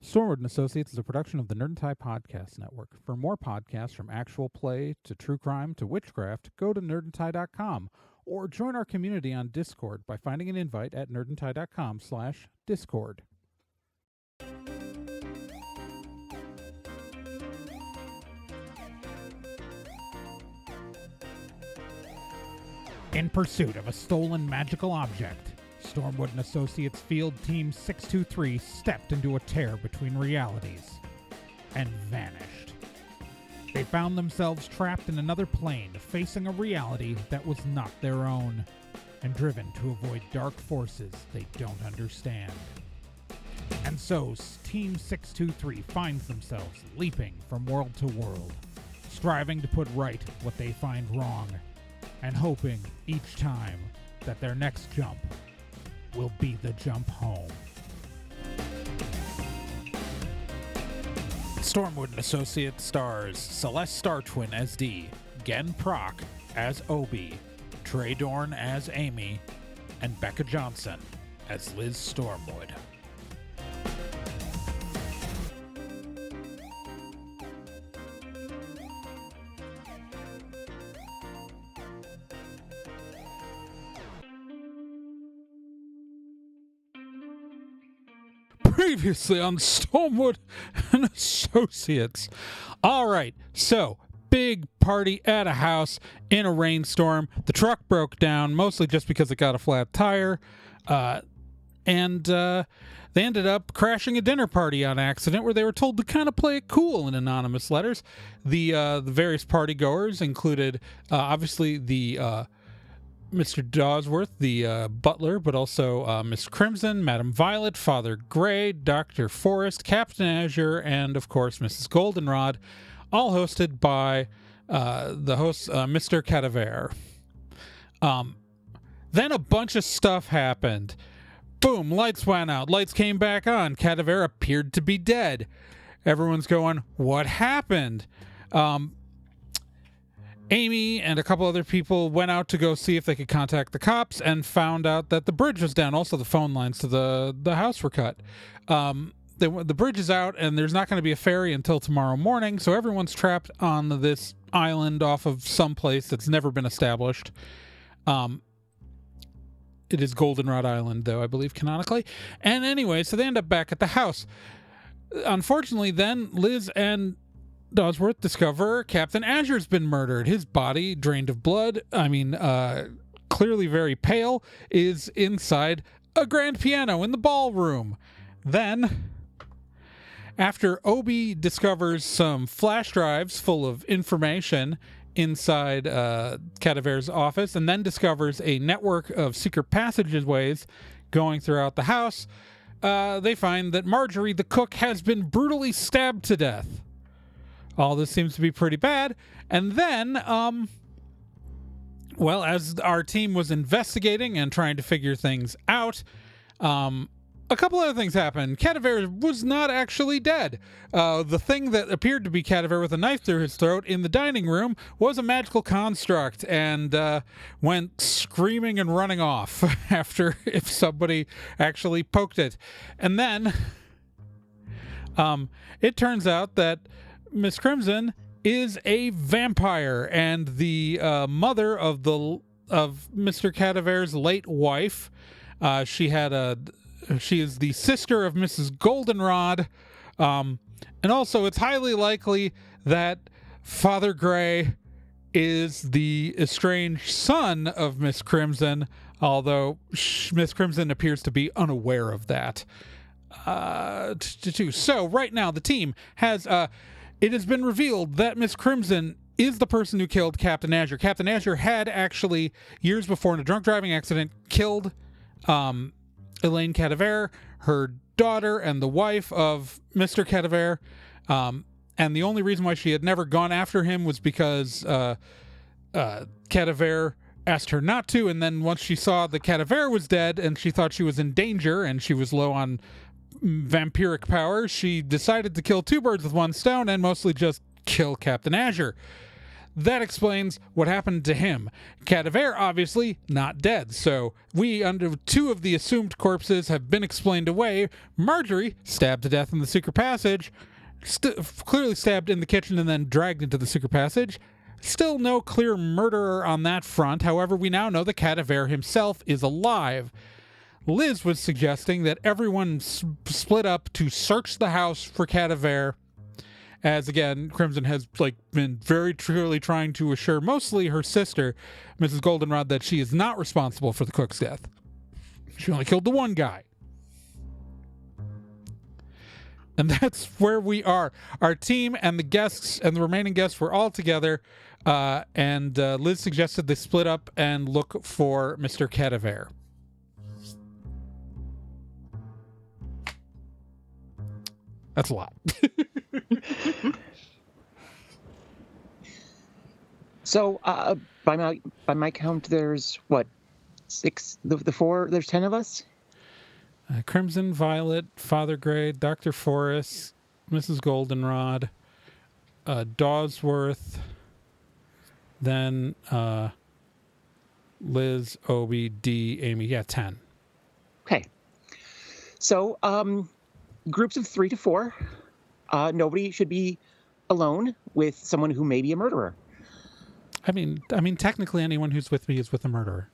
Stormwood and Associates is a production of the Nerd and Tie Podcast Network. For more podcasts from actual play to true crime to witchcraft, go to nerdandtie.com or join our community on Discord by finding an invite at nerdandtie.com/discord. In pursuit of a stolen magical object, Stormwood and Associates Field Team 623 stepped into a tear between realities and vanished. They found themselves trapped in another plane, facing a reality that was not their own, and driven to avoid dark forces they don't understand. And so, Team 623 finds themselves leaping from world to world, striving to put right what they find wrong, and hoping each time that their next jump will be the jump home. Stormwood and Associates stars Celeste Star Twin as Dee, Gen Proc as Obi, Trey Dorn as Amy, and Becca Johnson as Liz Stormwood. Previously on Stormwood and Associates. All right, so big party at a house in a rainstorm. The truck broke down, mostly just because it got a flat tire, and they ended up crashing a dinner party on accident where they were told to kind of play it cool in anonymous letters. The various partygoers included, obviously, the Mr. Dawsworth, the butler, but also Miss Crimson, Madam Violet, Father Gray, Dr. Forrest, Captain Azure, and, of course, Mrs. Goldenrod, all hosted by the host, Mr. Cadaver. Then a bunch of stuff happened. Boom, lights went out. Lights came back on. Cadaver appeared to be dead. Everyone's going, what happened? Amy and a couple other people went out to go see if they could contact the cops and found out that the bridge was down. Also, the phone lines to the house were cut. The bridge is out, and there's not going to be a ferry until tomorrow morning, so everyone's trapped on this island off of some place that's never been established. It is Goldenrod Island, though, I believe, canonically. And anyway, so they end up back at the house. Unfortunately, then, Liz and Dawsworth discover Captain Azure's been murdered. His body, drained of blood, clearly very pale, is inside a grand piano in the ballroom. Then, after Obi discovers some flash drives full of information inside Cadaver's office, and then discovers a network of secret passageways going throughout the house, they find that Marjorie, the cook, has been brutally stabbed to death. All this seems to be pretty bad. And then, as our team was investigating and trying to figure things out, a couple other things happened. Cadaver was not actually dead. The thing that appeared to be Cadaver with a knife through his throat in the dining room was a magical construct and went screaming and running off after if somebody actually poked it. And then it turns out that Miss Crimson is a vampire and the mother of Mr. Cadaver's late wife. She is the sister of Mrs. Goldenrod, and also it's highly likely that Father Gray is the estranged son of Miss Crimson, although Miss Crimson appears to be unaware of that. So right now the team has it has been revealed that Miss Crimson is the person who killed Captain Azure. Captain Azure had actually, years before in a drunk driving accident, killed Elaine Cadaver, her daughter, and the wife of Mr. Cadaver. And the only reason why she had never gone after him was because Cadaver asked her not to. And then once she saw that Cadaver was dead and she thought she was in danger and she was low on vampiric power, she decided to kill two birds with one stone and mostly just kill Captain Azure. That explains what happened to him. Cadaver, obviously, not dead. So under 2 of the assumed corpses have been explained away. Marjorie, stabbed to death in the secret passage, clearly stabbed in the kitchen and then dragged into the secret passage. Still no clear murderer on that front. However, we now know that Cadaver himself is alive. Liz was suggesting that everyone split up to search the house for Cadaver, as again, Crimson has been very truly trying to assure mostly her sister, Mrs. Goldenrod, that she is not responsible for the cook's death. She only killed the one guy. And that's where we are. Our team and the guests and the remaining guests were all together, and Liz suggested they split up and look for Mr. Cadaver. That's a lot. So, by my count, there's what, 6? The 4. There's 10 of us. Crimson, Violet, Father Gray, Dr. Forrest, Mrs. Goldenrod, Dawsworth, then Liz, Obi, Dee, Amy. Yeah, 10. Okay. So, groups of 3 to 4. Nobody should be alone with someone who may be a murderer. I mean, technically, anyone who's with me is with a murderer.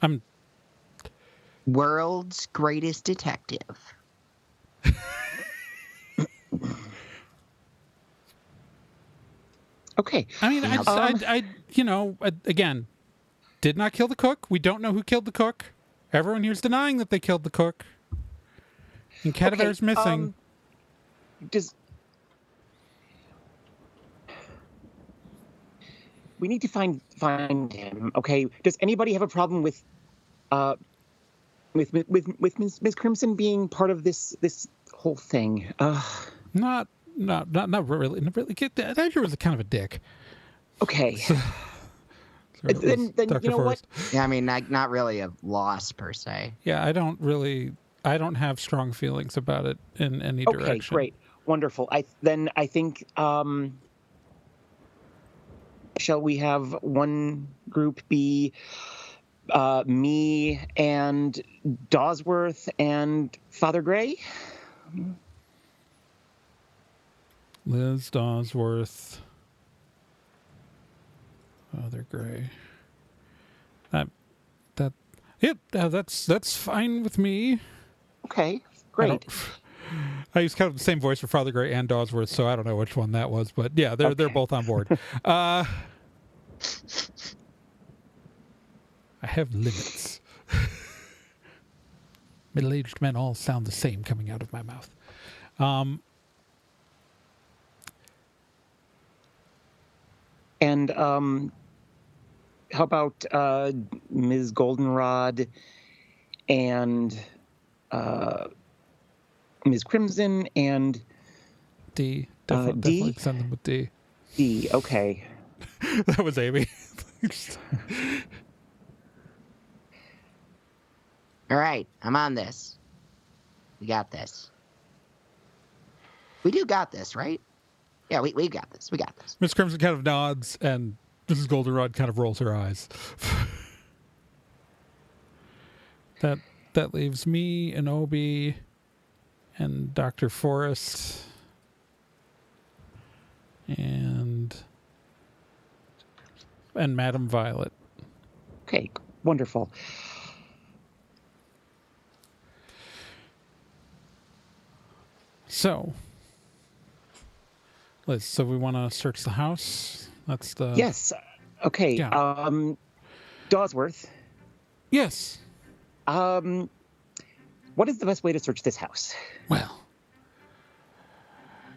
I'm world's greatest detective. Okay. I mean, again, did not kill the cook. We don't know who killed the cook. Everyone here's denying that they killed the cook. And Cadaver's missing. We need to find him. Okay. Does anybody have a problem with Miss Crimson being part of this whole thing? Not really. Azure was a kind of a dick. Okay. Then you know what? Yeah, I mean, not really a loss per se. Yeah, I don't have strong feelings about it in any direction. Okay, great. Wonderful. I think shall we have one group be me and Dawsworth and Father Gray? Liz, Dawsworth, Father Gray. That's fine with me. Okay, great. I use kind of the same voice for Father Gray and Dawsworth, so I don't know which one that was, but yeah, they're both on board. I have limits. Middle-aged men all sound the same coming out of my mouth. And how about Ms. Goldenrod and Ms. Crimson and D. Definitely send them with D. D. Okay. That was Amy. All right, I'm on this. We got this. We do got this, right? Yeah, we got this. We got this. Miss Crimson kind of nods, and Mrs. Goldenrod kind of rolls her eyes. That leaves me and Obi and Dr. Forrest and Madam Violet. Okay, wonderful. So, Liz, so we want to search the house? That's the... Yes. Okay. Yeah. Dawsworth. Yes. What is the best way to search this house? Well,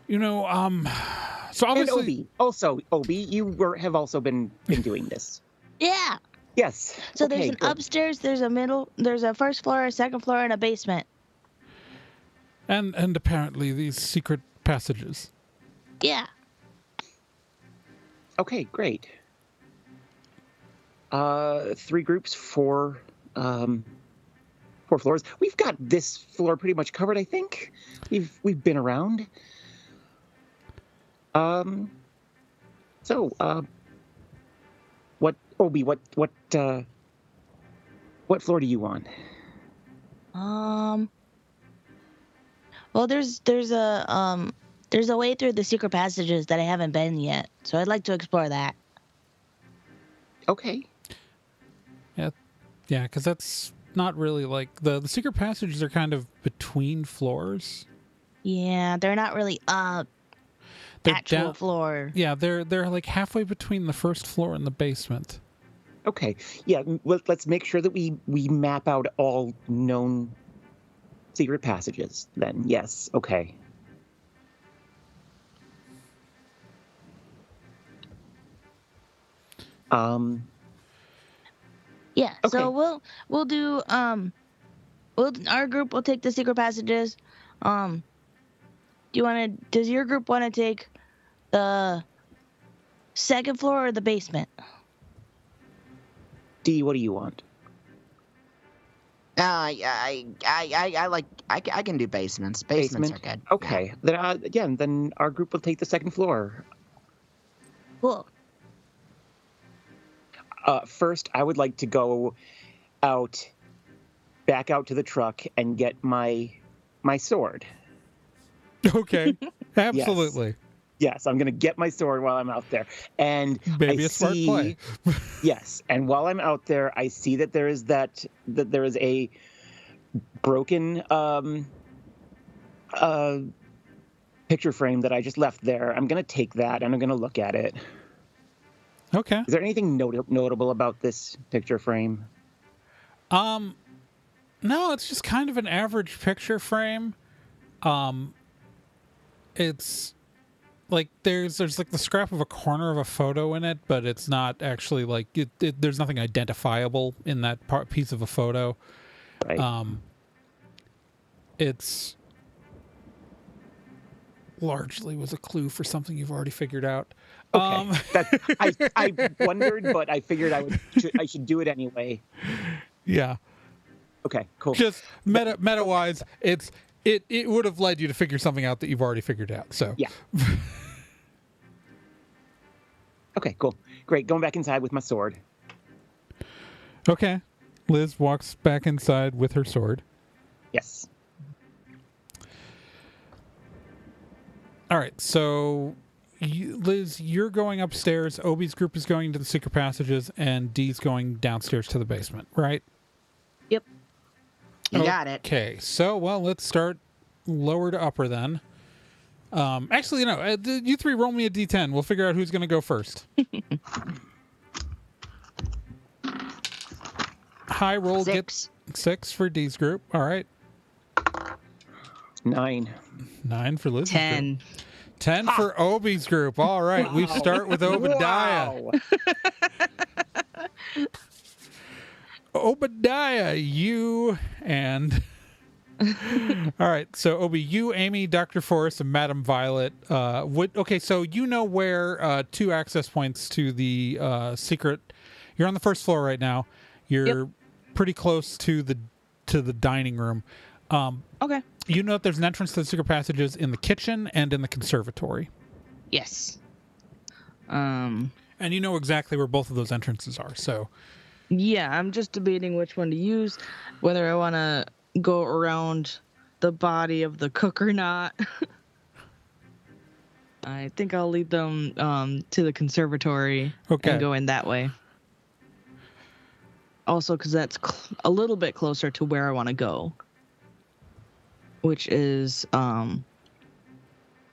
so obviously... And Obi. Also, Obi, you have also been doing this. Yeah. Yes. So okay, there's an good. upstairs, there's a first floor, a second floor, and a basement. And apparently these secret passages. Yeah. Okay, great. 3 groups, 4 floors. We've got this floor pretty much covered, I think. We've been around. So, Obi, what floor do you want? Well, there's a way through the secret passages that I haven't been yet, so I'd like to explore that. Okay. Yeah, because that's not really like the secret passages are kind of between floors. Yeah, they're not really They're actual down- floor. Yeah, they're like halfway between the first floor and the basement. Okay. Yeah. Let's make sure that we map out all known secret passages. Then, yes. Okay. Yeah. Okay. So we'll do our group will take the secret passages. Does your group want to take the second floor or the basement? D, what do you want? I can do basements. Basements are good. Okay. Then our group will take the second floor. Cool. First, I would like to go back out to the truck and get my sword. Okay, absolutely. Yes, I'm gonna get my sword while I'm out there, and Maybe a smart play. Yes, and while I'm out there, I see that there is a broken picture frame that I just left there. I'm gonna take that and I'm gonna look at it. Okay. Is there anything notable about this picture frame? No, it's just kind of an average picture frame. It's like there's like the scrap of a corner of a photo in it, but it's not actually like there's nothing identifiable in that piece of a photo. Right. It's largely was a clue for something you've already figured out. Okay. I wondered, but I figured I should do it anyway. Yeah. Okay, cool. Just meta wise, it would have led you to figure something out that you've already figured out. So Yeah. Okay, cool. Great. Going back inside with my sword. Okay. Liz walks back inside with her sword. Yes. All right. So, Liz, you're going upstairs. Obi's group is going to the secret passages, and Dee's going downstairs to the basement, right? Yep. You got it. Okay. So, well, let's start lower to upper then. Actually, no. You three roll me a d10. We'll figure out who's going to go first. High roll 6. gets 6 for Dee's group. All right. 9. 9 for Liz's 10. group. 10 for Obi's group. All right. We start with Obadiah. Wow. Obadiah, you and... All right. So, Obi, you, Amy, Dr. Forrest, and Madam Violet okay, so you know where 2 access points to the secret... You're on the first floor right now. You're pretty close to the dining room. Okay. You know that there's an entrance to the secret passages in the kitchen and in the conservatory. Yes. And you know exactly where both of those entrances are, so... Yeah, I'm just debating which one to use, whether I want to go around the body of the cook or not. I think I'll lead them to the conservatory and go in that way. Also, because that's a little bit closer to where I want to go, which is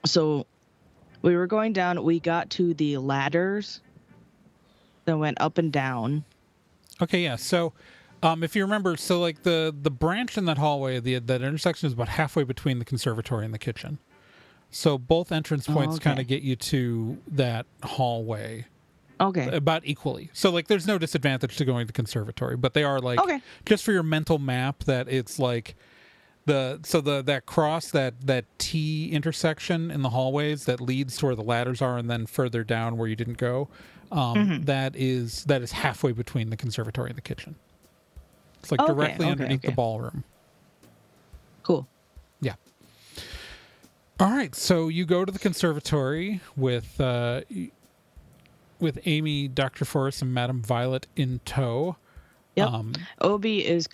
so we were going down. We got to the ladders that went up and down. Okay, yeah. So, if you remember, so like the branch in that hallway, that intersection is about halfway between the conservatory and the kitchen. So both entrance points kind of get you to that hallway. Okay. About equally. So like there's no disadvantage to going to the conservatory, but they are like just for your mental map that it's like that cross that T intersection in the hallways that leads to where the ladders are and then further down where you didn't go. That is halfway between the conservatory and the kitchen. It's like directly underneath the ballroom. Cool. Yeah. All right. So you go to the conservatory with with Amy, Dr. Forrest, and Madame Violet in tow. Yep. Obi is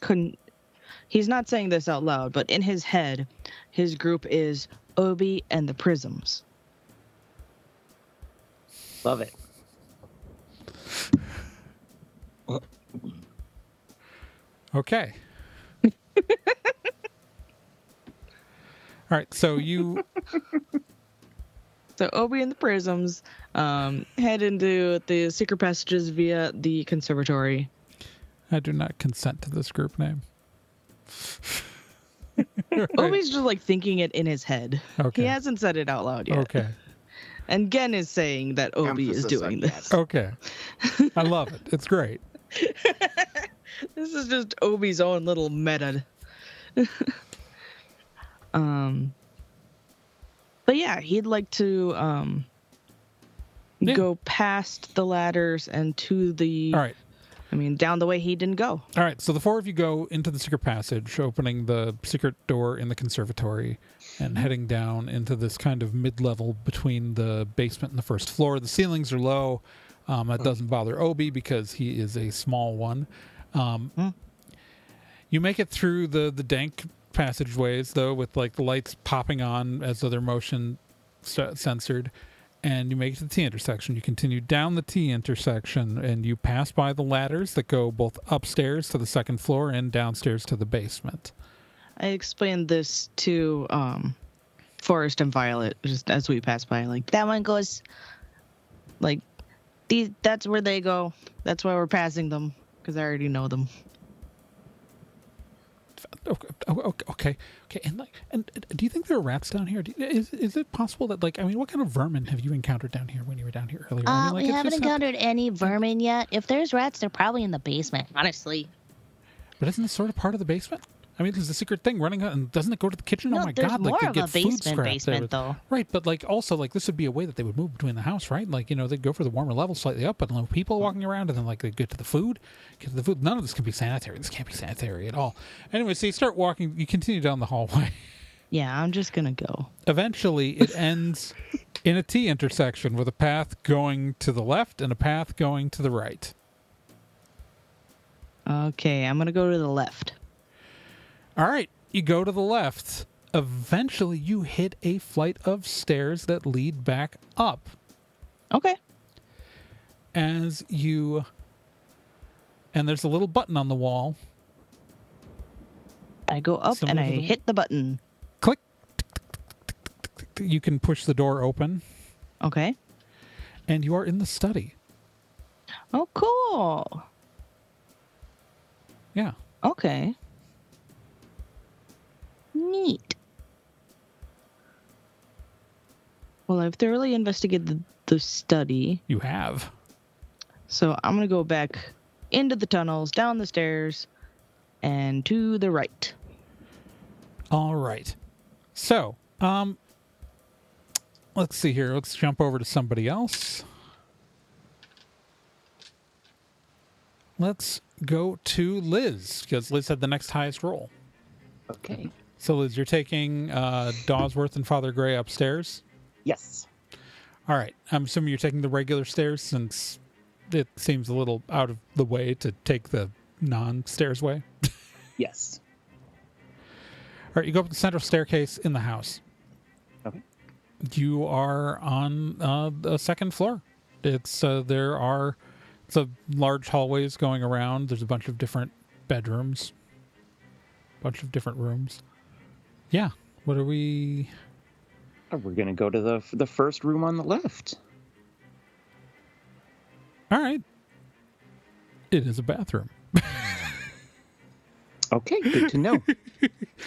he's not saying this out loud, but in his head, his group is Obi and the Prisms. Love it. Okay. All right, so you... So Obi and the Prisms head into the secret passages via the conservatory. I do not consent to this group name. Obi's just like thinking it in his head. Okay. He hasn't said it out loud yet. Okay. And Gen is saying that Obi is Emphasis on doing yes. this. Okay. I love it. It's great. This is just Obi's own little meta. But yeah, he'd like to go past the ladders and to the... All right. I mean, down the way he didn't go. All right, so the four of you go into the secret passage, opening the secret door in the conservatory and heading down into this kind of mid-level between the basement and the first floor. The ceilings are low. That doesn't bother Obi because he is a small one. You make it through the dank passageways, though, with like the lights popping on as though they're motion censored. And you make it to the T intersection. You continue down the T intersection, and you pass by the ladders that go both upstairs to the second floor and downstairs to the basement. I explained this to Forrest and Violet just as we pass by. Like, that one goes... Like, that's where they go. That's why we're passing them, because I already know them. Okay. And do you think there are rats down here? Is it possible that, like, I mean, what kind of vermin have you encountered down here when you were down here earlier? I mean, like, We it's haven't just encountered any vermin yet. If there's rats, they're probably in the basement, honestly. But isn't this sort of part of the basement? I mean, there's a secret thing running out, and doesn't it go to the kitchen? No, Oh my there's God! more Like, they of get a food scraps there. though. Right, but like also like this would be a way that they would move between the house, right? Like, you know, they'd go for the warmer level slightly up, but no people walking around, and then like they get to the food. None of this can be sanitary. This can't be sanitary at all. Anyway, so you start walking. You continue down the hallway. Yeah, I'm just gonna go. Eventually, it ends in a T intersection with a path going to the left and a path going to the right. Okay, I'm gonna go to the left. All right. You go to the left. Eventually, you hit a flight of stairs that lead back up. Okay. And there's a little button on the wall. I go up and I hit the button. Click. You can push the door open. Okay. And you are in the study. Oh, cool. Yeah. Okay. Neat. Well, I've thoroughly investigated the study. You have. So I'm going to go back into the tunnels, down the stairs, and to the right. All right. So, let's see here. Let's jump over to somebody else. Let's go to Liz, because Liz had the next highest roll. Okay. So, Liz, you're taking Dawsworth and Father Gray upstairs? Yes. All right. I'm assuming you're taking the regular stairs since it seems a little out of the way to take the non-stairs way. Yes. All right. You go up the central staircase in the house. Okay. You are on the second floor. It's a large hallways going around. There's a bunch of different bedrooms, bunch of different rooms. Yeah. What are we? We're gonna go to the first room on the left. All right. It is a bathroom. Okay, good to know.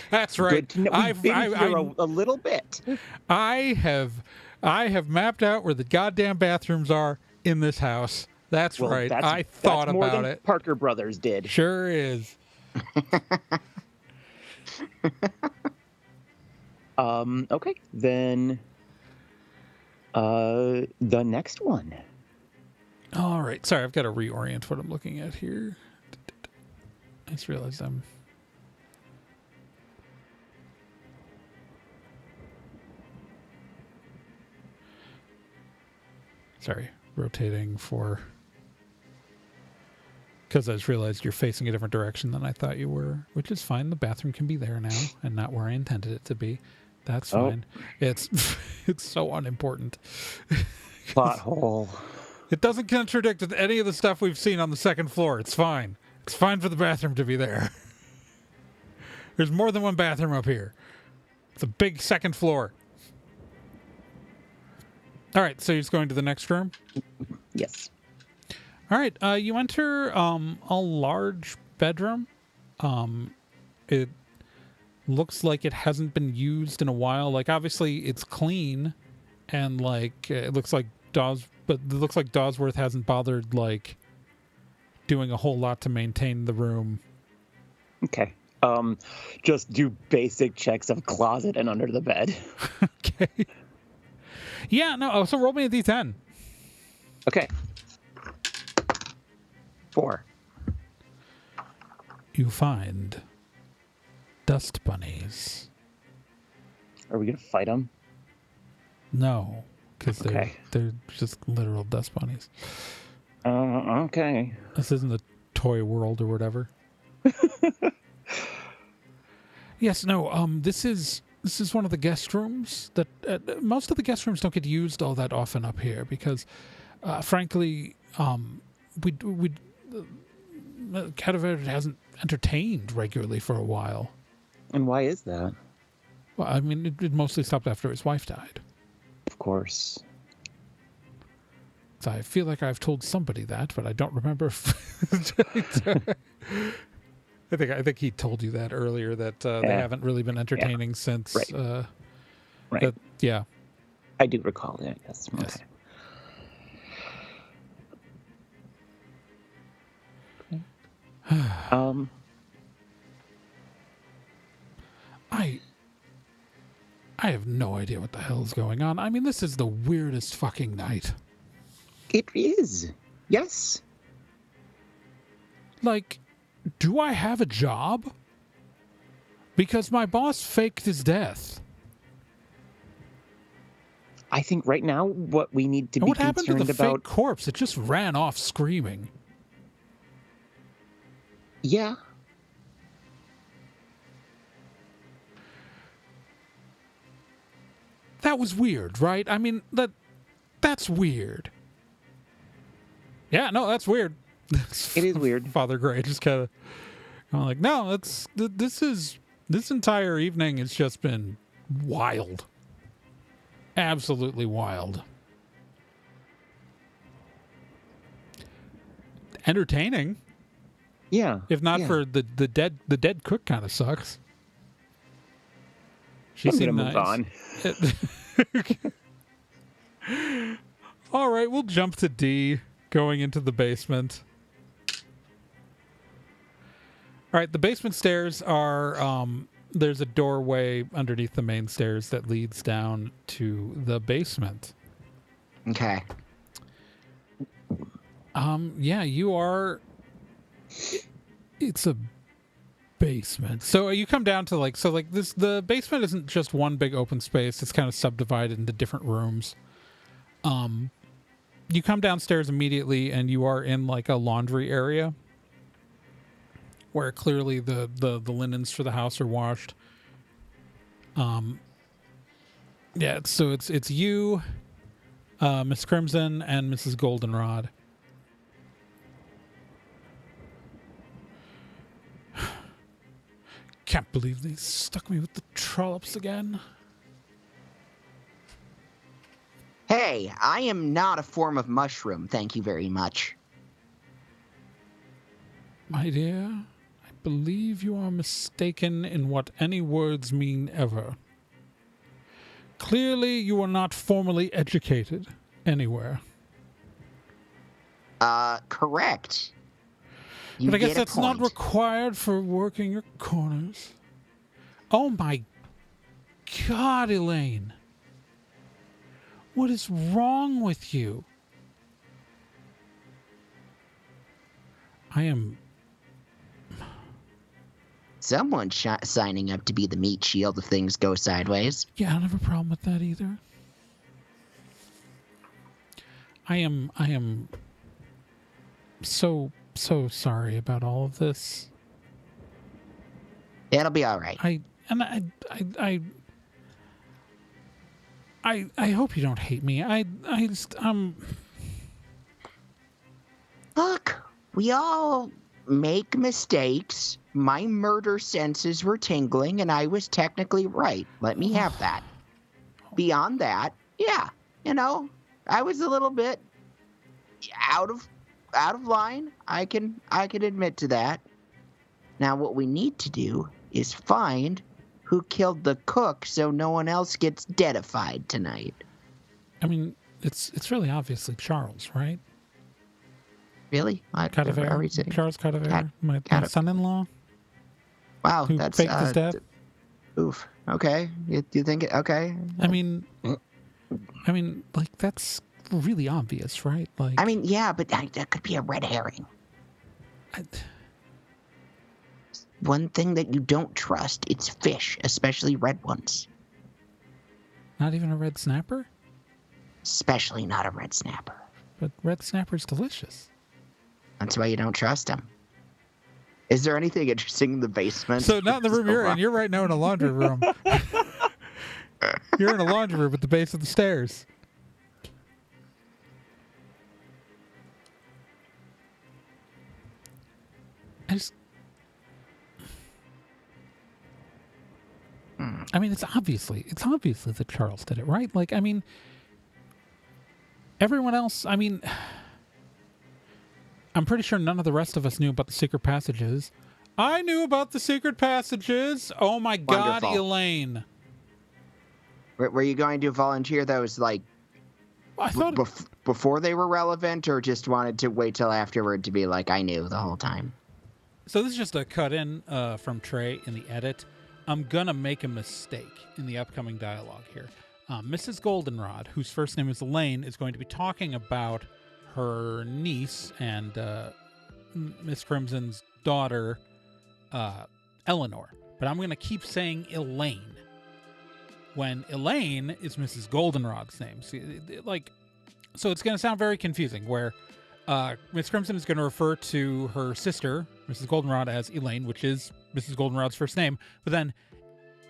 That's right. Good to know. We've been here a little bit. I have mapped out where the goddamn bathrooms are in this house. That's right. I thought that's more about than it. Parker Brothers did. Sure is. Okay, then the next one. All right. Sorry, I've got to reorient what I'm looking at here. I just realized I'm... Sorry. rotating for... Because I just realized you're facing a different direction than I thought you were, which is fine. The bathroom can be there now and not where I intended it to be. That's fine. It's it's so unimportant. Plot hole. It doesn't contradict with any of the stuff we've seen on the second floor. It's fine. It's fine for the bathroom to be there. There's more than one bathroom up here. It's a big second floor. All right, so you're just going to the next room? Yes. All right, you enter a large bedroom. It looks like it hasn't been used in a while. Like, obviously, it's clean, and like it looks like Dawsworth hasn't bothered like doing a whole lot to maintain the room. Okay. Just do basic checks of closet and under the bed. Okay. Yeah. No. Oh, so roll me a d10. Okay. 4. You find dust bunnies. Are we gonna fight them? No, because Okay. they're just literal dust bunnies. Okay. This isn't the toy world or whatever. Yes, no. This is one of the guest rooms that most of the guest rooms don't get used all that often up here because, frankly, Cadaver hasn't entertained regularly for a while. And why is that? Well, I mean, it mostly stopped after his wife died. Of course. So I feel like I've told somebody that, but I don't remember. I think he told you that earlier that they haven't really been entertaining since. Right. Right. That, yeah. I do recall that. Yes. Yes. Okay. I have no idea what the hell is going on. I mean, this is the weirdest fucking night. It is. Yes. Like, do I have a job? Because my boss faked his death. I think right now what we need to And be what happened to concerned the about. fake corpse? It just ran off screaming. Yeah. That was weird, right? I mean, that's weird. Yeah, no, that's weird. It is weird. Father Gray just kind of like, no, this entire evening has just been wild. Absolutely wild. Entertaining. Yeah. If not yeah. for the dead cook kind of sucks. She I'm seemed gonna nice. move on. All right, we'll jump to D, going into the basement. All right, the basement stairs are, there's a doorway underneath the main stairs that leads down to the basement. Okay. Yeah, you are, it's a basement. So you come down to the basement isn't just one big open space. It's kind of subdivided into different rooms. You come downstairs immediately and you are in like a laundry area where clearly the linens for the house are washed. Yeah, so it's you, Miss Crimson, and Mrs. Goldenrod. Can't believe they stuck me with the trollops again. Hey, I am not a form of mushroom, thank you very much. My dear, I believe you are mistaken in what any words mean ever. Clearly, you are not formally educated anywhere. Correct. You But I guess get a that's not point. required for working your corners. Oh my God, Elaine. What is wrong with you? I am... Someone signing up to be the meat shield if things go sideways. Yeah, I don't have a problem with that either. I am so sorry about all of this. It'll be all right. I hope you don't hate me. I just Look, we all make mistakes. My murder senses were tingling, and I was technically right. Let me have that. Beyond that, yeah, I was a little bit out of line. I can admit to that. Now, what we need to do is find who killed the cook, so no one else gets deadified tonight. I mean, it's really obviously Charles, right? Really? Cadavere? Charles Cadavere, my son-in-law. Wow, who that's faked his death. Oof. Okay, you think it? Okay. I mean, like that's really obvious, right? Like, I mean, yeah, but that could be a red herring. One thing that you don't trust, it's fish, especially red ones. Not even a red snapper? Especially not a red snapper. But red snapper's delicious. That's why you don't trust them. Is there anything interesting in the basement? So not in the room you're in. You're right now in a laundry room. You're in a laundry room at the base of the stairs. I mean, it's obviously that Charles did it, right? Like, I mean, everyone else, I mean, I'm pretty sure none of the rest of us knew about the secret passages. I knew about the secret passages. Oh my God, Wonderful. Elaine. Were you going to volunteer those, like, I thought before they were relevant, or just wanted to wait till afterward to be like, I knew the whole time? so. This is just a cut in from Trey in the edit. I'm gonna make a mistake in the upcoming dialogue here. Mrs. Goldenrod, whose first name is Elaine, is going to be talking about her niece and Miss Crimson's daughter, Eleanor. But I'm going to keep saying Elaine when Elaine is Mrs. Goldenrod's name. So it's going to sound very confusing where Miss Crimson is going to refer to her sister, Mrs. Goldenrod, as Elaine, which is Mrs. Goldenrod's first name. But then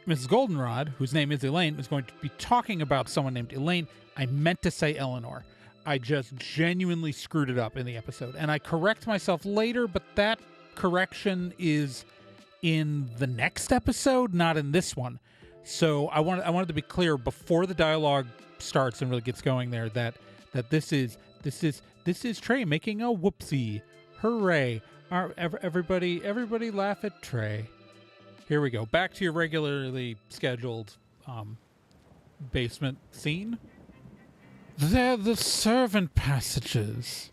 Mrs. Goldenrod, whose name is Elaine, is going to be talking about someone named Elaine. I meant to say Eleanor. I just genuinely screwed it up in the episode. And I correct myself later, but that correction is in the next episode, not in this one. So I wanted to be clear before the dialogue starts and really gets going there that this is Trey making a whoopsie. Hooray. Everybody laugh at Trey. Here we go. Back to your regularly scheduled basement scene. They're the servant passages.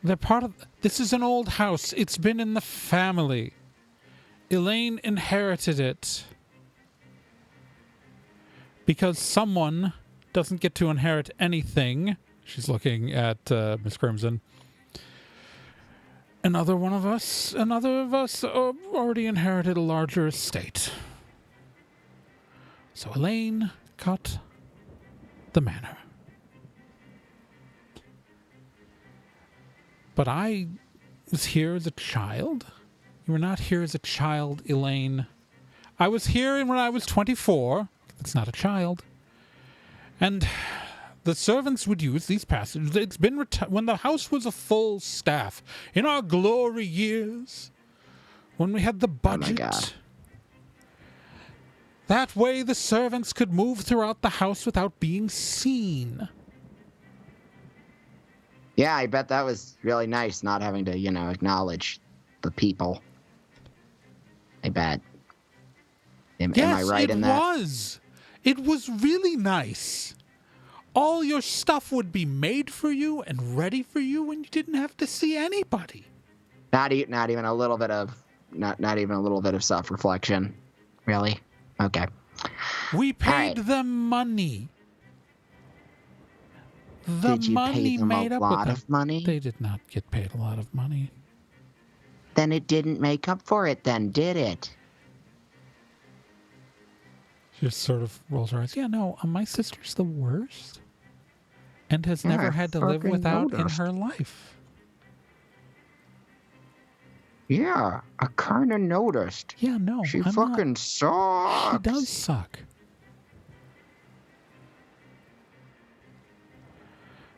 They're part of... This is an old house. It's been in the family. Elaine inherited it. Because someone doesn't get to inherit anything. She's looking at Miss Crimson. Another of us already inherited a larger estate. So Elaine got the manor. But I was here as a child. You were not here as a child, Elaine. I was here when I was 24. That's not a child. And the servants would use these passages. It's been when the house was a full staff. In our glory years, when we had the budget. Oh my God. That way the servants could move throughout the house without being seen. Yeah, I bet that was really nice not having to, acknowledge the people. I bet. Am I right in that? Yes, it was really nice. All your stuff would be made for you and ready for you when you didn't have to see anybody. Not even a little bit of not even a little bit of self-reflection. Really? Okay. We paid right. them money. Did you pay them a lot of money? They did not get paid a lot of money. Then it didn't make up for it then, did it? She just sort of rolls her eyes. Yeah, no, my sister's the worst. and has Yeah, never I had to live fucking without in noticed. her life. Yeah, I kind of noticed. Yeah, no, She I'm not. fucking sucks. She does suck.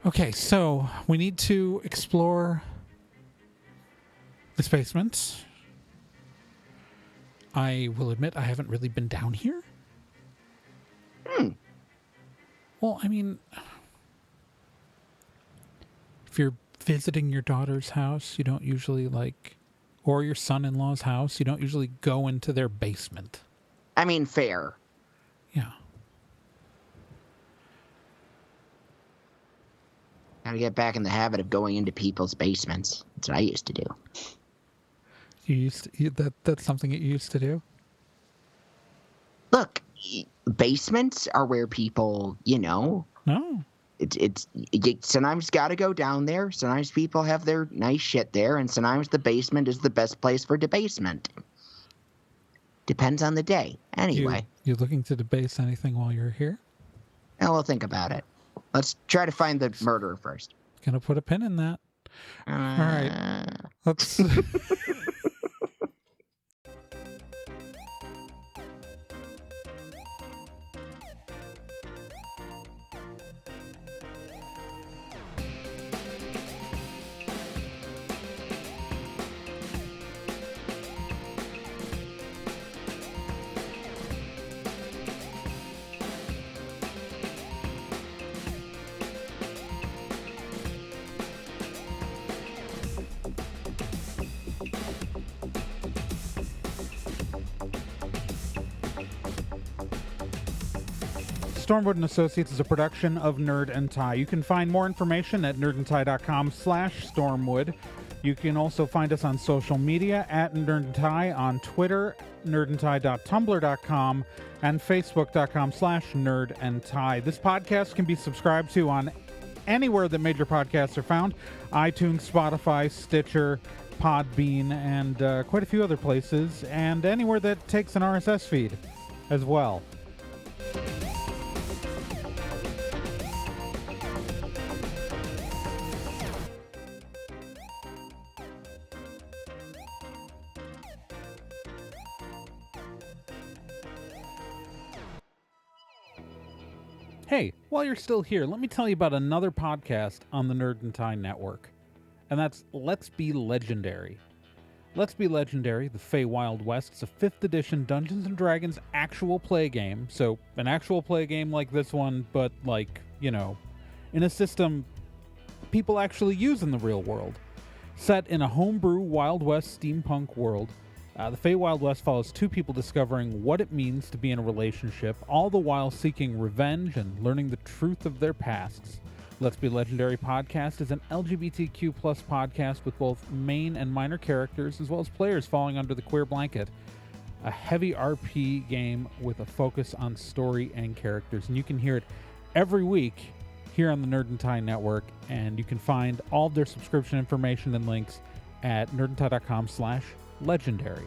Okay, so we need to explore this basement. I will admit I haven't really been down here. Well, I mean, if you're visiting your daughter's house, you don't usually or your son-in-law's house, you don't usually go into their basement. I mean, fair. Yeah. Gotta get back in the habit of going into people's basements. That's what I used to do. That's something that you used to do? Look, basements are where people, No. sometimes got to go down there. Sometimes people have their nice shit there, and sometimes the basement is the best place for debasement. Depends on the day. Anyway, You looking to debase anything while you're here? now we'll think about it. Let's try to find the murderer first. Gonna put a pin in that. All right. Let's. Stormwood & Associates is a production of Nerd and Tie. You can find more information at nerdandtie.com/stormwood. You can also find us on social media at Nerd and Tie on Twitter, nerdandtie.tumblr.com, and facebook.com/nerdandtie. This podcast can be subscribed to on anywhere that major podcasts are found: iTunes, Spotify, Stitcher, Podbean, and quite a few other places, and anywhere that takes an RSS feed as well. Hey, while you're still here, let me tell you about another podcast on the Nerd and Tie Network, and that's Let's Be Legendary. Let's Be Legendary, the Fey Wild West, is a 5th edition Dungeons & Dragons actual play game. So, an actual play game like this one, but in a system people actually use in the real world. Set in a homebrew Wild West steampunk world, the Fey Wild West follows two people discovering what it means to be in a relationship, all the while seeking revenge and learning the truth of their pasts. Let's Be Legendary podcast is an LGBTQ+ podcast with both main and minor characters, as well as players falling under the queer blanket. A heavy RP game with a focus on story and characters. And you can hear it every week here on the Nerd and Tie Network, and you can find all of their subscription information and links at nerdandtie.com/legendary.